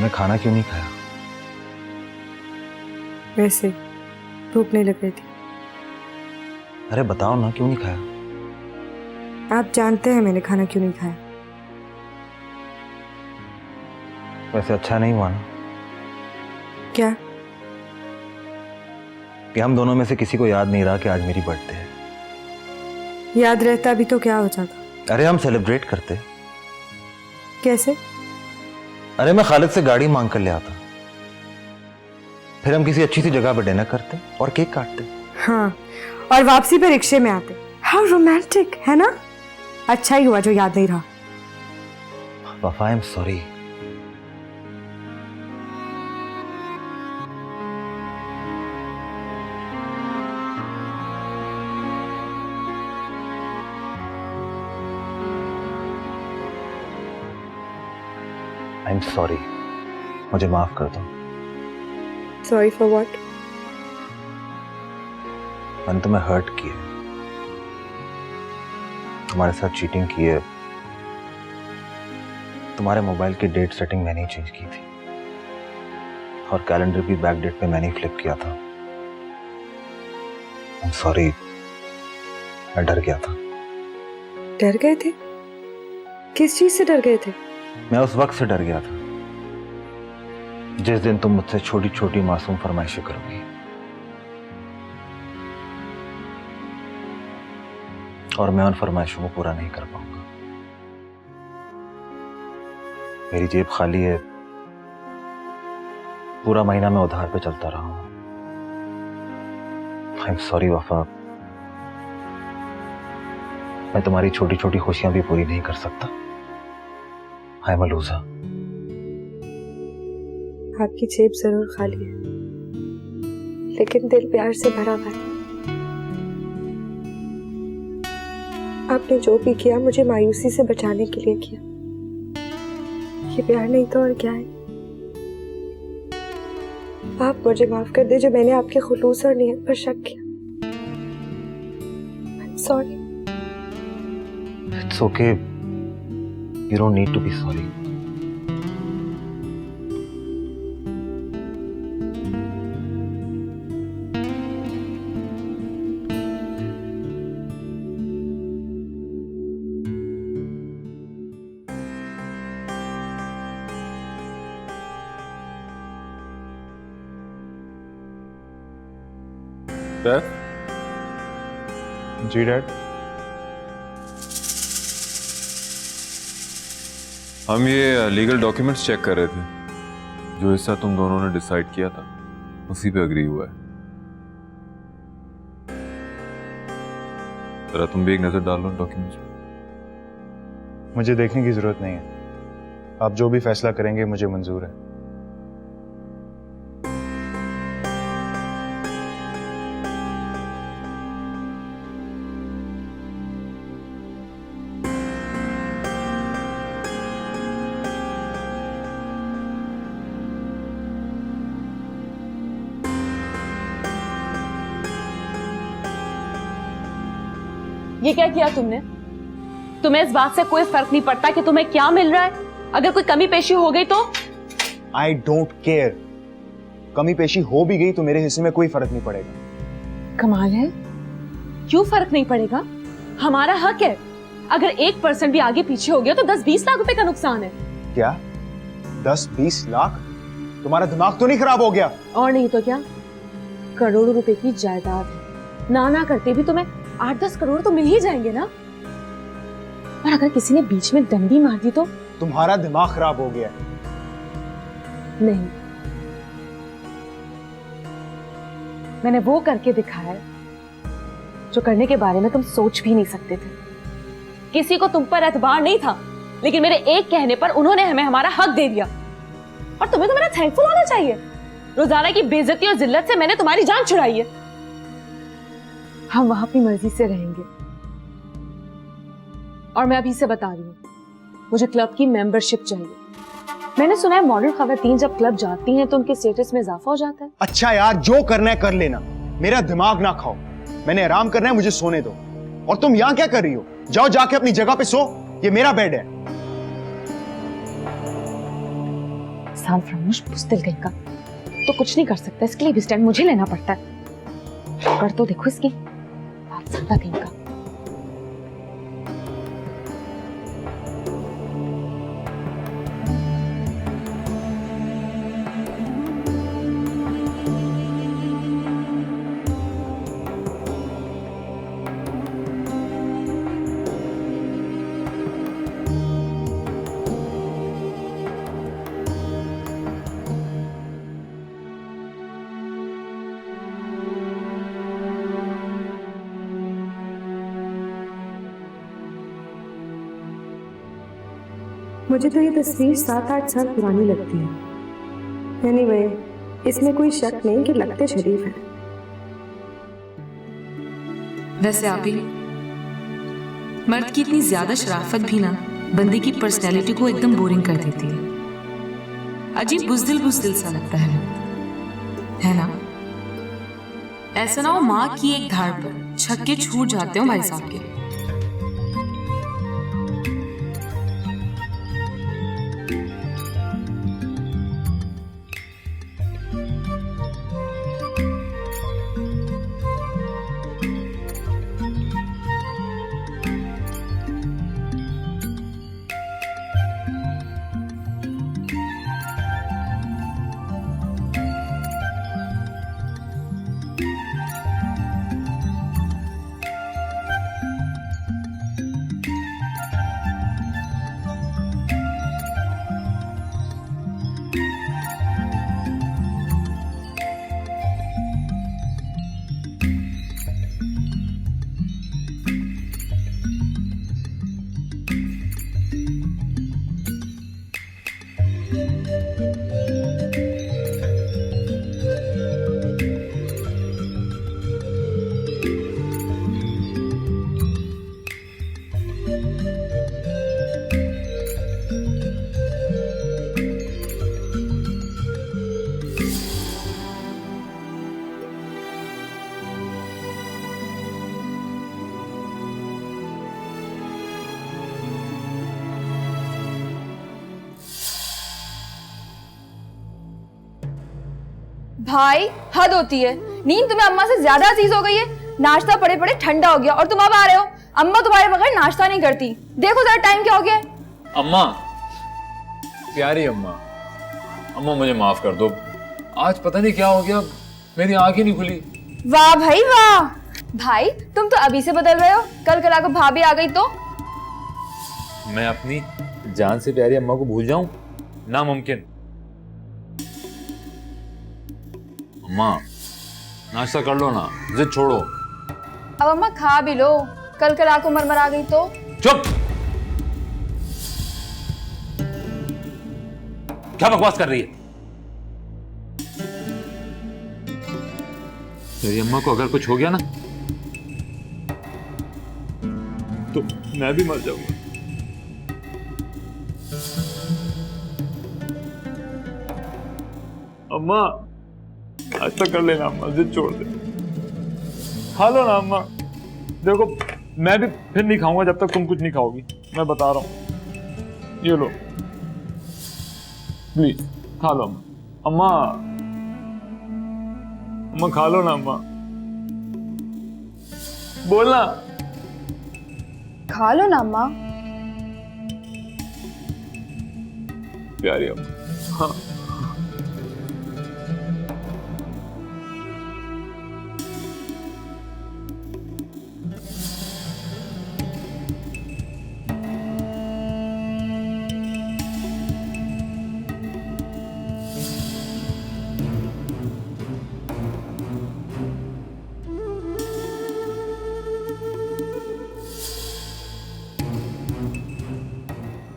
तुमने खाना क्यों नहीं खाया? वैसे भूख नहीं लग रही थी। अरे बताओ ना, क्यों नहीं खाया? आप जानते हैं मैंने खाना क्यों नहीं खाया। वैसे अच्छा नहीं हुआ ना क्या? कि हम दोनों में से किसी को याद नहीं रहा कि आज मेरी बर्थडे है। याद रहता भी तो क्या हो जाता। अरे हम सेलिब्रेट करते। कैसे? अरे मैं खालिद से गाड़ी मांग कर ले आता, फिर हम किसी अच्छी सी जगह पर डिनर करते और केक काटते। हाँ, और वापसी पे रिक्शे में आते। हाउ रोमांटिक है ना। अच्छा ही हुआ जो याद नहीं रहा। वफा, I am sorry. I am sorry, मुझे माफ कर दो। Sorry for what? मैंने तुम्हें हर्ट किया, तुम्हारे साथ चीटिंग की है, तुम्हारे मोबाइल की डेट सेटिंग मैंने ही चेंज की थी और कैलेंडर भी बैक डेट पे मैंने ही फ्लिप किया था। आई एम सॉरी, मैं डर गया था। डर गए थे? किस चीज से डर गए थे? मैं उस वक्त से डर गया था जिस दिन तुम मुझसे छोटी छोटी मासूम फरमाइशें करोगी और मैं उन फरमाइशों को पूरा नहीं कर पाऊंगा। मेरी जेब खाली है, पूरा महीना मैं उधार पे चलता रहा हूं। आई एम सॉरी वफा, मैं तुम्हारी छोटी छोटी खुशियां भी पूरी नहीं कर सकता। I am a loser. आपकी जेब जरूर खाली है, लेकिन दिल प्यार से भरा हुआ है। आपने जो भी किया मुझे मायूसी से बचाने के लिए किया। ये प्यार नहीं तो और क्या है। आप मुझे माफ कर दे जो मैंने आपके खुलूस और नियत पर शक किया। Sorry. It's okay, you don't need to be sorry. Dad? जी डैड। हम ये लीगल डॉक्यूमेंट्स चेक कर रहे थे। जो हिस्सा तुम दोनों ने डिसाइड किया था उसी पे अग्री हुआ है। जरा तुम भी एक नजर डाल लो डॉक्यूमेंट्स पे। मुझे देखने की जरूरत नहीं है, आप जो भी फैसला करेंगे मुझे मंजूर है। ये क्या किया तुमने? तुम्हें इस बात से कोई फर्क नहीं पड़ता कि तुम्हें क्या मिल रहा है? अगर कोई कमी पेशी हो गई तो? आई डोंट केयर, कमी पेशी हो भी गई तो मेरे हिस्से में कोई फर्क नहीं पड़ेगा। कमाल है, क्यों फर्क नहीं पड़ेगा? हमारा हक है। अगर 1% भी आगे पीछे हो गया तो 10-20 लाख रुपए का नुकसान है। क्या 10-20 लाख? तुम्हारा दिमाग तो नहीं खराब हो गया? और नहीं तो क्या, करोड़ों रुपए की जायदाद है। ना करते भी तुम्हें 8-10 करोड़ तो मिल ही जाएंगे ना। और अगर किसी ने बीच में डंडी मार दी तो? तुम्हारा दिमाग खराब हो गया। नहीं, मैंने वो करके दिखाया है जो करने के बारे में तुम सोच भी नहीं सकते थे। किसी को तुम पर एतबार नहीं था, लेकिन मेरे एक कहने पर उन्होंने हमें हमारा हक दे दिया। और तुम्हें तो मेरा थैंकफुल होना चाहिए। रोजाना की बेइज्जती और जिल्लत से मैंने तुम्हारी जान छुड़ाई है। हम वहां अपनी मर्जी से रहेंगे। और मैं अभी से बता रही हूँ, मुझे क्लब की मेंबरशिप चाहिए। मैंने सुना है मॉडर्न खवातीन जब क्लब जाती हैं तो उनके स्टेटस में इजाफा हो जाता है। अच्छा यार, जो करना है कर लेना, मेरा दिमाग ना खाओ। मैंने आराम करना है, मुझे सोने दो। और तुम यहाँ क्या कर रही हो? जाओ जाके अपनी जगह पे सो, ये मेरा बेड है। इंसान फरामोश बुज़दिल कहीं का तो कुछ नहीं कर सकता, इसके लिए भी स्टैंड मुझे लेना पड़ता है। कर तो देखो इसकी बात ज्यादा कहीं का। मुझे तो ये तस्वीर 7-8 साल पुरानी लगती है। एनीवे, इसमें कोई शक नहीं कि लगते शरीफ हैं। वैसे आप ही मर्द की इतनी ज्यादा शराफत भी ना बंदे की पर्सनैलिटी को एकदम बोरिंग कर देती है। अजीब बुज़दिल सा लगता है ना? ऐसा ना हो माँ की एक धार पर छक्के छूट जाते हो भाई साहब के। भाई हद होती है, नींद तुम्हें अम्मा से ज्यादा अजीज हो गई है। नाश्ता पड़े पड़े ठंडा हो गया और तुम अब आ रहे हो। अम्मा तुम्हारे बगैर नाश्ता नहीं करती। देखो जरा टाइम क्या हो गया है। अम्मा, प्यारी अम्मा, अम्मा मुझे माफ कर दो। आज पता नहीं क्या हो गया, मेरी आंख ही नहीं खुली। वाह भाई वाह। भाई तुम तो अभी से बदल रहे हो, कल कल को भाभी आ गई तो। मैं अपनी जान से प्यारी अम्मा को भूल जाऊं? नामुमकिन। अम्मा नाश्ता कर लो ना, जिद छोड़ो। अब अम्मा खा भी लो, कल कल को मरमर आ गई तो। चुप! क्या बकवास कर रही है? मेरी अम्मा को अगर कुछ हो गया ना तो मैं भी मर जाऊंगा। अम्मा नाश्ता कर लेना अम्मा, जिद छोड़ दे। खा लो ना अम्मा। देखो मैं भी फिर नहीं खाऊंगा जब तक तुम कुछ नहीं खाओगी, मैं बता रहा हूं। ये लो प्लीज खा लो अम्मा। अम्मा खा लो ना अम्मा, बोलना। खा लो ना अम्मा। प्यारी अम्मा। हाँ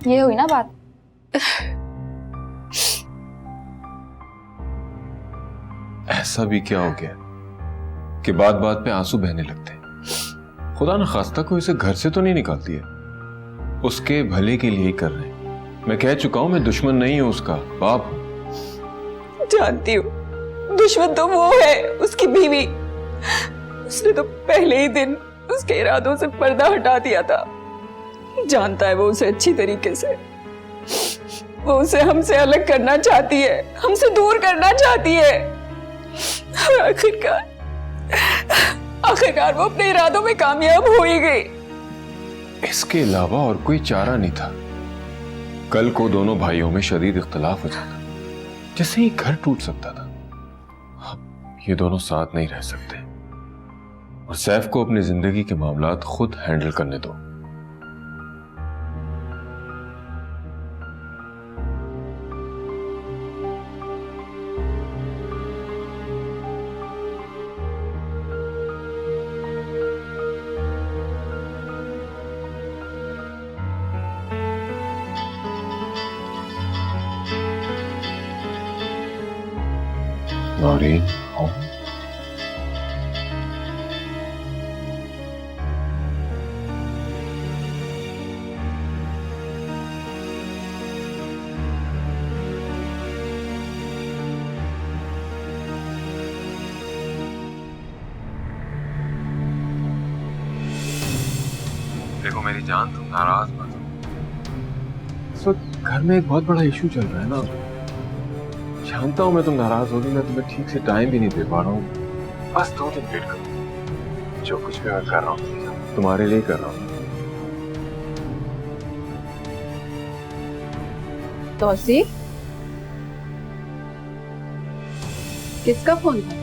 ये हुई ना बात। ऐसा भी क्या हो गया कि बात बात पे आंसू बहने लगते हैं। खुदा न खास्ता को इसे घर से तो नहीं निकालती है, उसके भले के लिए ही कर रहे हैं। मैं कह चुका हूं मैं दुश्मन नहीं हूं उसका, बाप हूं। जानती हूँ, दुश्मन तो वो है, उसकी बीवी। उसने तो पहले ही दिन उसके इरादों से पर्दा हटा दिया था। जानता है वो उसे अच्छी तरीके से। वो उसे हमसे अलग करना चाहती है, हमसे दूर करना चाहती है। और आखिरकार वो अपने इरादों में कामयाब हो ही गई। इसके अलावा और कोई चारा नहीं था। कल को दोनों भाइयों में शदीद इख्तलाफ हो जाता, जिससे ही घर टूट सकता था। अब ये दोनों साथ नहीं रह सकते और सैफ को अपनी जिंदगी के मामलात खुद हैंडल करने दो। नौरीन, आओ। देखो मेरी जान, तुम नाराज मत हो। इस वक्त घर में एक बहुत बड़ा इशू चल रहा है ना। जानता हूं मैं तुम नाराज होगी, मैं तुम्हें ठीक से टाइम भी नहीं दे पा रहा हूँ। बस 2 दिन वेट करो। जो कुछ भी मैं कर रहा हूँ तुम्हारे लिए कर रहा हूँ। तौसीफ, किसका फोन था?